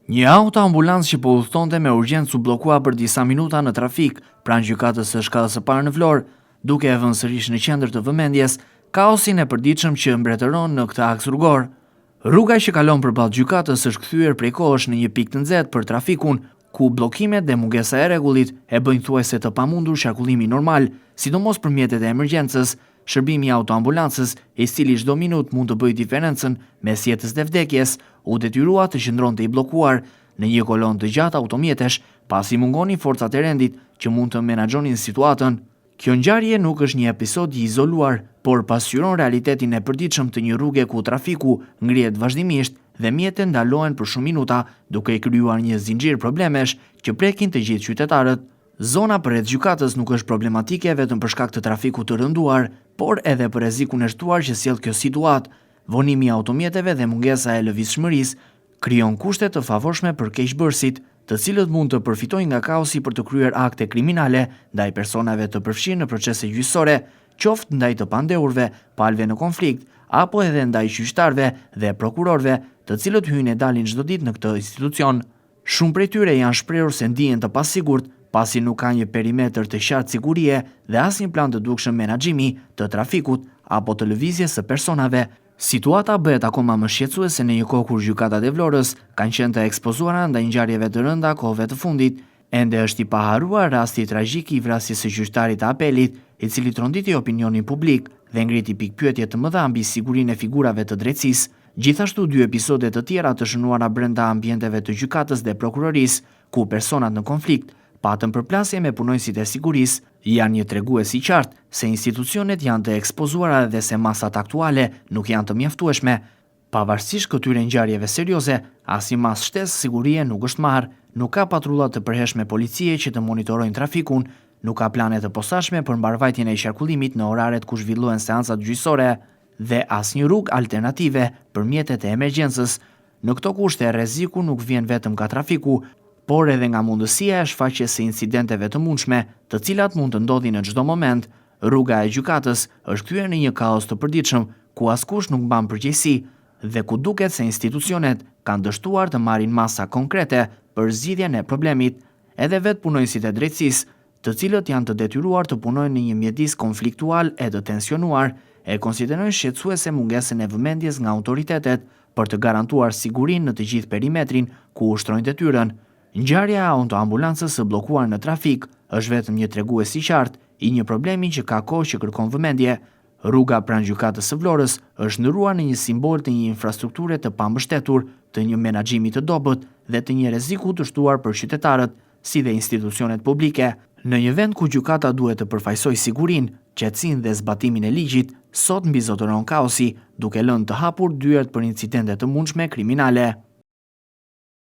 Një autoambulancë që po udhëtonte me urgjencë u bllokua për disa minuta në trafik pranë gjykatës së shkallës së parë në Vlorë, duke e vënë sërish në qendër të vëmendjes kaosin e përditshëm që mbretëron në këtë aks rrugor. Rruga që kalon përballë gjykatës është kthyer prej kohësh në një pikë të nxehtë për trafikun, ku bllokimet dhe mungesa e rregullit e bëjnë thuajse të pamundur qarkullimin normal, sidomos për mjetet e emergjencës. Shërbimi i autoambulancës, i cili çdo minutë mund të bëjë diferencën mes jetës dhe vdekjes, u detyrua të qëndronte i bllokuar në një kolon të gjatë automjetesh, pasi mungonin forcat e rendit që mund të menaxhonin situatën. Kjo ngjarje nuk është një episod i izoluar, por pasqyron realitetin e përditshëm të një rruge ku trafiku ngrihet vazhdimisht dhe mjetet ndalohen për shumë minuta, duke i krijuar një zinxhir problemesh që prekin të gjithë qytetarët. Zona përreth gjykatës nuk është problematike vetëm për shkak të trafikut të rënduar, por edhe për rrezikun e shtuar që sjell kjo situatë. Vonimi i automjeteve dhe mungesa e lëvizshmërisë krijon kushte të favorshme për keqbërësit, të cilët mund të përfitojnë nga kaosi për të kryer akte kriminale ndaj personave të përfshirë në procese gjyqësore, qoftë ndaj të pandehurve, palëve në konflikt, apo edhe ndaj gjyqtarëve dhe prokurorëve, të cilët hyjnë e dalin çdo ditë në këtë institucion. Shumë prej tyre janë shprehur se ndihen të pasigurt, pasi nuk ka një perimetër të qartë sigurie dhe asnjë plan të dukshëm menaxhimi të trafikut apo të lëvizjes së personave. Situata bëhet akoma më shqetësuese në një kohë kur gjykatat e Vlorës kanë qenë të ekspozuara ndaj ngjarjeve të rënda kohëve të fundit. Ende është i paharuar rasti tragjik i vrasjes së gjyqtarit të apelit, i cili tronditi opinionin publik dhe ngriti pikpyetje të mëdha mbi sigurinë e figurave të drejtësisë. Gjithashtu dy episode të tjera të shënuara brenda ambienteve të gjykatës dhe prokurorisë, ku personat në konflikt patën përplasje me punonjësit e sigurisë, janë një tregues i qartë se institucionet janë të ekspozuara dhe se masat aktuale nuk janë të mjaftueshme. Pavarësisht këtyre ngjarjeve serioze, asnjë mas shtesë sigurie nuk është marrë, nuk ka patrulla të përhershme policie që të monitorojnë trafikun, nuk ka plane të posaçme për mbarvajtjen e qarkullimit në oraret ku zhvillohen seancat gjyqësore dhe asnjë rrugë alternative për mjetet e emergjencës. Në këto kushte rreziku nuk vjen vetëm nga trafiku, por edhe nga mundësia e shfaqjes së incidenteve të mundshme, të cilat mund të ndodhin në çdo moment. Rruga e gjykatës është kthyer në një kaos të përditshëm, ku askush nuk mban përgjegjësi dhe ku duket se institucionet kanë dështuar të marrin masa konkrete për zgjidhjen e problemit. Edhe vetë punonjësit e drejtësisë, të cilët janë të detyruar të punojnë në një mjedis konfliktual e të tensionuar, e konsiderojnë shqetësuese mungesën e vëmendjes nga autoritetet për të garantuar sigurinë në të gjithë perimetrin ku ushtrojnë detyrën. Ngjarja e autoambulancës së bllokuar në trafik është vetëm një tregues i qartë i një problemi që ka kohë që kërkon vëmendje. Rruga pranë gjykatës së Vlorës është ndëruar në një simbol të një infrastrukture të pambështetur, të një menaxhimi të dobët dhe të një rreziku të shtuar për qytetarët, si dhe institucionet publike. Në një vend ku gjykata duhet të përfaqësojë sigurinë, qetësinë dhe zbatimin e ligjit, sot mbizotëron kaosi, duke lënë të hapur dyert për incidente të mundshme kriminale.